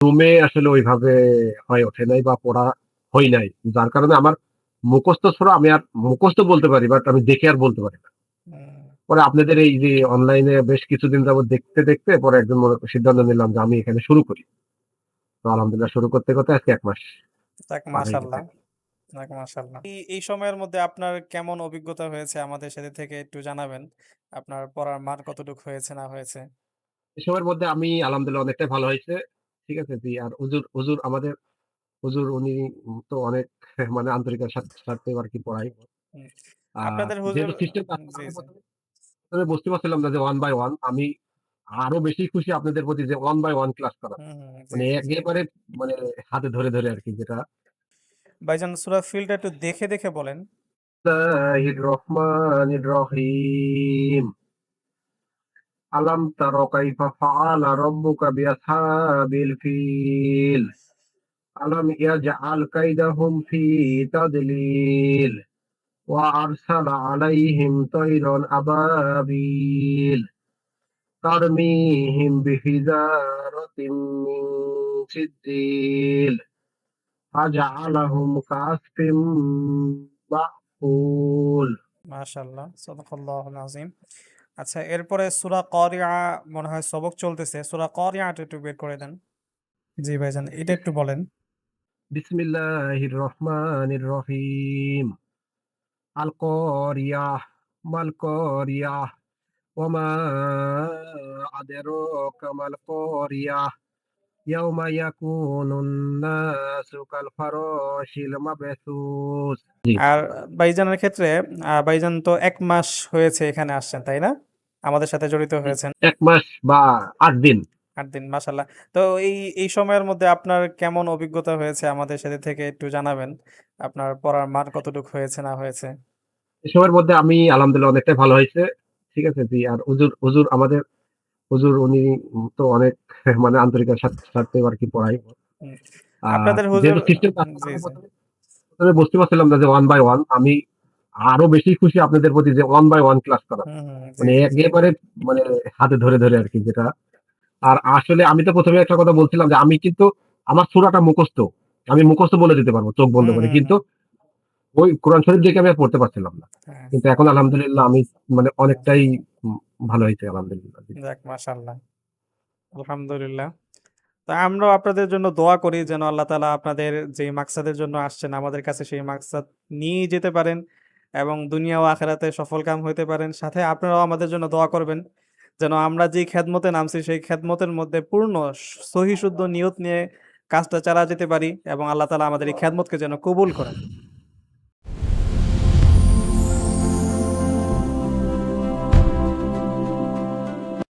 রুমে আসলে ওইভাবে হয়ে ওঠে নাই বা পড়া হয় নাই। যার কারণে আমার মুখস্থ ছড়া আমি আর মুখস্থ বলতে পারি, বাট আমি দেখে আর বলতে পারি না। হুম, পরে আপনাদের এই যে অনলাইনে বেশ কিছুদিন যাবত দেখতে পরে একদিন সিদ্ধান্ত নিলাম যে আমি এখানে শুরু করি। তো আলহামদুলিল্লাহ শুরু করতে আজকে ১ মাস যাক পার হয়ে গেছে। মাশাআল্লাহ, যাক মাশাআল্লাহ। এই সময়ের মধ্যে আপনার কেমন অভিজ্ঞতা হয়েছে আমাদের সাথে থেকে একটু জানাবেন? আপনার পড়ার মান কতটুকু হয়েছে না হয়েছে? এসবের মধ্যে আমি আলহামদুলিল্লাহ অনেকটাই ভালো হয়েছে। ঠিক আছে? জি, আর হুজুর আমাদের হুজুর উনি তো অনেক মানে আন্তরিকতার সাথে আরকি পড়ায়। হুম, আর আপনাদের হুজুর যেহেতু সিস্টেম জি, আমি জি। ১ম এ বুঝতে পারছিলাম না যে 1 বাই 1 আমি আরো বেশি খুশি আপনাদের প্রতি যে 1 বাই 1 ক্লাস করাতে। হুম, হুম, জি, মানে জি, জি। একেবারে মানে হাতে ধরে আরকি যেটা ভাইজান সূরা ফিলটা একটু দেখে বলেন। বিসমিল্লাহির রহমানির রহিম। আলাম তারা কাইফা ফাআলা রাব্বুকা বিআসহাবিল ফিল। আলাম ইয়াজআল কাইদাহুম ফি তাদলিল ওয়া আরসালা আলাইহিম তায়রান আবাবিল তারমিহিম বিহিজারাতিম মিন সিজ্জিল ফাজআলাহুম কাসফিম মাকুল। মাশাআল্লাহ, সাদাকাল্লাহুল আযীম। আচ্ছা, এরপরে সূরা কারিয়া মনে হয় সবক চলতেছে। সূরা কারিয়াটা একটু বের করে দেন। জি ভাইজান, এটা একটু বলেন। বিসমিল্লাহির রহমানির রহিম। আল কারিয়াহ মাল কারিয়াহ ওয়া মা আদরাকা মাল কারিয়াহ ইয়াউমা ইয়াকুনুন নাসু কাল ফারাশিল মাবথুস। জি, আর ভাইজানের ক্ষেত্রে ভাইজান তো ১ মাস হয়েছে এখানে আসছেন, তাই না? আমাদের সাথে জড়িত জি। হয়েছেন ১ মাস বা ৮ দিন। ৮ দিন, মাশাআল্লাহ। তো এই সময়ের মধ্যে আপনার কেমন অভিজ্ঞতা হয়েছে আমাদের সাথে থেকে একটু জানাবেন? আপনার পড়ার মান কতটুকু হয়েছে না হয়েছে? এসবের মধ্যে আমি আলহামদুলিল্লাহ অনেকটাই ভালো হয়েছে। ঠিক আছে? জি, আর হুজুর আমাদের হুজুর উনি তো অনেক মানে আন্তরিকতার সাথে আরকি পড়ায়। হুম, আর আপনাদের হুজুর যেহেতু সিস্টেম জি, আমি জি। ১ম এ বুঝতে পারছিলাম না যে 1 বাই 1 আমি আরো বেশি খুশি আপনাদের প্রতি যে 1 বাই 1 ক্লাস করাতে। হুম, হুম, জি, মানে জি, জি। একেবারে মানে হাতে ধরে আরকি যেটা। আর আসলে আমি তো ১ম এ একটা কথা বলছিলাম যে আমি কিন্তু আমার সূরাটা মুখস্থ। আমি মুখস্থ বলে দিতে পারব চোখ বন্ধ হুম, করে। হুম, কিন্তু হুম। ওই কোরআন শরীফ দেখে আমি আর পড়তে পারছিলাম না। হ্যাঁ, কিন্তু এখন আলহামদুলিল্লাহ আমি মানে অনেকটাই ভালো হইছে আলহামদুলিল্লাহ। জি। যাক মাশাআল্লাহ। আলহামদুলিল্লাহ। তো আমরাও আপনাদের জন্য দোয়া করি যেন আল্লাহ তাআলা আপনাদের যেই মাকসাদের জন্য আসছেন আমাদের কাছে সেই মাকসাদ নিয়েই যেতে পারেন এবং দুনিয়া ও আখিরাতে সফলকাম হইতে পারেন। সাথে আপনারাও আমাদের জন্য দোয়া করবেন যেন আমরা যেই খেদমতে নামছি সেই খেদমতের মধ্যে পূর্ণ সহিশুদ্ধ নিয়ত নিয়ে কাজটা চালায়ে যেতে পারি এবং আল্লাহ তাআলা আমাদের এই খেদমতকে যেন কবুল করেন।